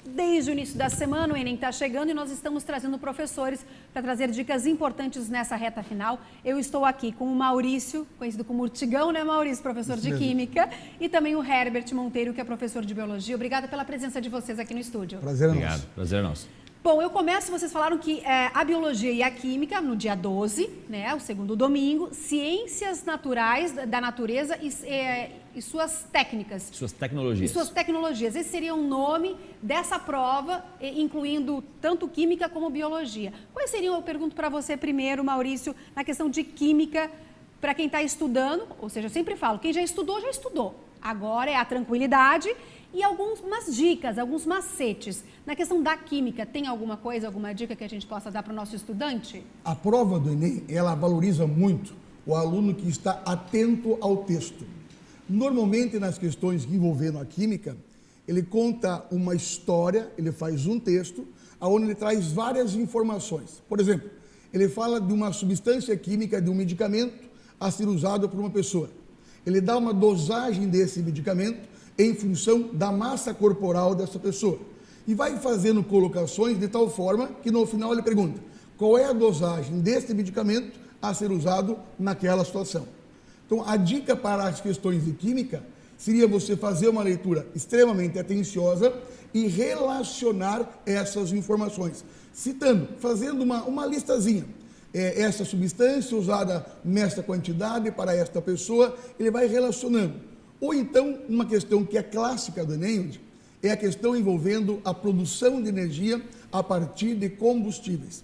Desde o início da semana, o Enem está chegando e nós estamos trazendo professores para trazer dicas importantes nessa reta final. Eu estou aqui com o Maurício, conhecido como Urtigão, né, Maurício? Professor de Química. E também o Herbert Monteiro, que é professor de Biologia. Obrigada pela presença de vocês aqui no estúdio. Prazer é Obrigado, nosso. prazer é nosso. Bom, eu começo, vocês falaram que a Biologia e a Química, no dia 12, né, o segundo domingo, Ciências Naturais da Natureza e suas técnicas. Suas tecnologias. E suas tecnologias. Esse seria um nome dessa prova, incluindo tanto Química como Biologia. Quais seriam, eu pergunto para você primeiro, Maurício, na questão de Química, para quem está estudando, ou seja, eu sempre falo, quem já estudou, já estudou. Agora é a tranquilidade e algumas dicas, alguns macetes. Na questão da Química, tem alguma coisa, alguma dica que a gente possa dar para o nosso estudante? A prova do Enem, ela valoriza muito o aluno que está atento ao texto. Normalmente, nas questões envolvendo a Química, ele conta uma história, ele faz um texto, onde ele traz várias informações. Por exemplo, ele fala de uma substância química, de um medicamento a ser usado por uma pessoa. Ele dá uma dosagem desse medicamento em função da massa corporal dessa pessoa. E vai fazendo colocações de tal forma que no final ele pergunta qual é a dosagem desse medicamento a ser usado naquela situação. Então, a dica para as questões de química seria você fazer uma leitura extremamente atenciosa e relacionar essas informações, citando, fazendo uma listazinha. Essa substância usada nesta quantidade para esta pessoa, ele vai relacionando. Ou então, uma questão que é clássica do Enem, é a questão envolvendo a produção de energia a partir de combustíveis.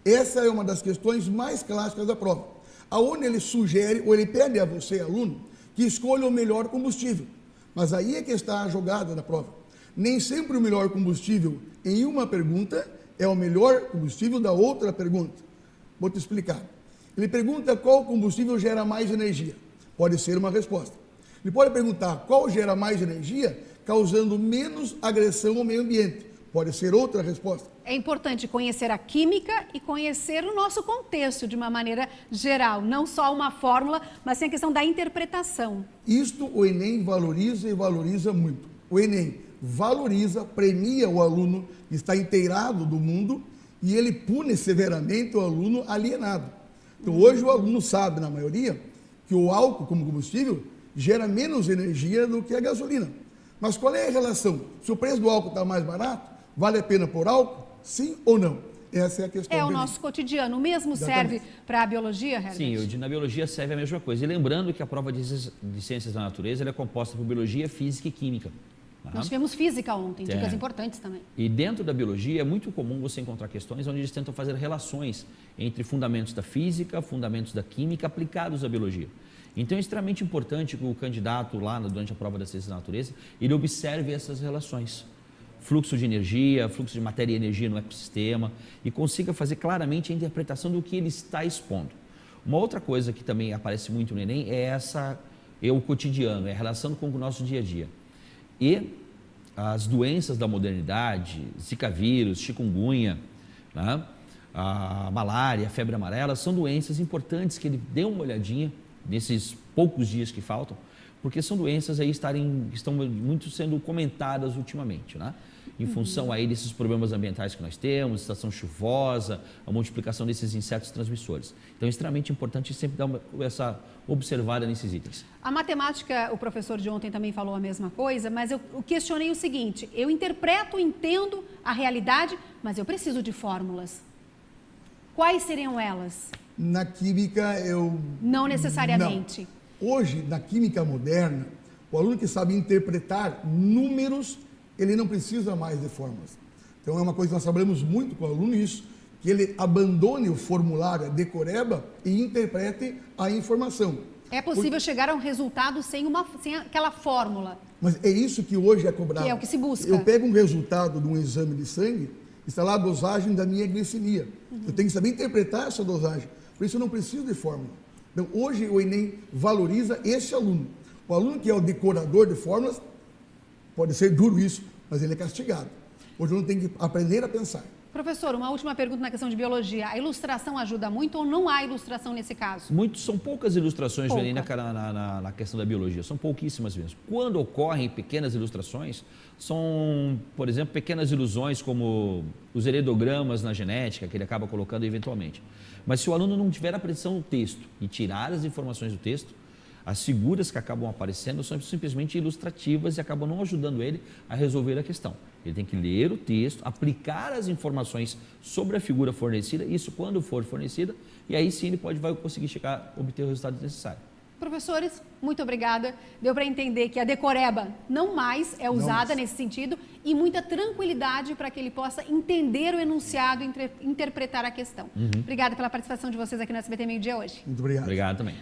Essa é uma das questões mais clássicas da prova, aonde ele sugere, ou ele pede a você, aluno, que escolha o melhor combustível. Mas aí é que está a jogada da prova. Nem sempre o melhor combustível em uma pergunta é o melhor combustível da outra pergunta. Vou te explicar. Ele pergunta qual combustível gera mais energia. Pode ser uma resposta. Ele pode perguntar qual gera mais energia, causando menos agressão ao meio ambiente. Pode ser outra resposta. É importante conhecer a química e conhecer o nosso contexto de uma maneira geral, não só uma fórmula, mas sim a questão da interpretação. Isto o Enem valoriza e valoriza muito. O Enem valoriza, premia o aluno que está inteirado do mundo e ele pune severamente o aluno alienado. Então, hoje o aluno sabe, na maioria, que o álcool como combustível gera menos energia do que a gasolina. Mas qual é a relação? Se o preço do álcool está mais barato, vale a pena pôr álcool? Sim ou não? Essa é a questão. É o nosso cotidiano. O mesmo serve para a biologia, Herbert? Sim, na biologia serve a mesma coisa. E lembrando que a prova de ciências da natureza ela é composta por biologia, física e química. Nós tivemos física ontem, dicas importantes também. E dentro da biologia é muito comum você encontrar questões onde eles tentam fazer relações entre fundamentos da física, fundamentos da química aplicados à biologia. Então é extremamente importante que o candidato lá durante a prova da ciência da natureza, ele observe essas relações. Fluxo de energia, fluxo de matéria e energia no ecossistema e consiga fazer claramente a interpretação do que ele está expondo. Uma outra coisa que também aparece muito no Enem é o cotidiano, é a relação com o nosso dia a dia. E as doenças da modernidade, Zika vírus, chikungunya, né? A malária, a febre amarela, são doenças importantes que ele dê uma olhadinha nesses poucos dias que faltam, porque são doenças aí estão muito sendo comentadas ultimamente, né? Em função aí desses problemas ambientais que nós temos, estação chuvosa, a multiplicação desses insetos transmissores. Então é extremamente importante sempre dar essa observada nesses itens. A matemática, o professor de ontem também falou a mesma coisa, mas eu questionei o seguinte, eu interpreto, entendo a realidade, mas eu preciso de fórmulas. Quais seriam elas? Na química, Não necessariamente. Não. Hoje, na química moderna, o aluno que sabe interpretar números, ele não precisa mais de fórmulas. Então, é uma coisa que nós trabalhamos muito com o aluno, isso, que ele abandone o formulário, a decoreba, e interprete a informação. É possível chegar a um resultado sem aquela fórmula. Mas é isso que hoje é cobrado. Que é o que se busca. Eu pego um resultado de um exame de sangue, está lá a dosagem da minha glicemia. Eu tenho que saber interpretar essa dosagem. Por isso eu não preciso de fórmula. Então, hoje o Enem valoriza esse aluno. O aluno que é o decorador de fórmulas, pode ser duro isso, mas ele é castigado. Hoje o aluno tem que aprender a pensar. Professor, uma última pergunta na questão de biologia. A ilustração ajuda muito ou não há ilustração nesse caso? São poucas ilustrações na questão da biologia, são pouquíssimas mesmo. Quando ocorrem pequenas ilustrações, são, por exemplo, pequenas ilusões como os heredogramas na genética, que ele acaba colocando eventualmente. Mas se o aluno não tiver a precisão do texto e tirar as informações do texto, as figuras que acabam aparecendo são simplesmente ilustrativas e acabam não ajudando ele a resolver a questão. Ele tem que ler o texto, aplicar as informações sobre a figura fornecida, isso quando for fornecida, e aí sim ele vai conseguir chegar a obter o resultado necessário. Professores, muito obrigada. Deu para entender que a decoreba não mais é usada nesse sentido e muita tranquilidade para que ele possa entender o enunciado e interpretar a questão. Obrigada pela participação de vocês aqui no SBT Meio Dia hoje. Muito obrigado. Obrigado também.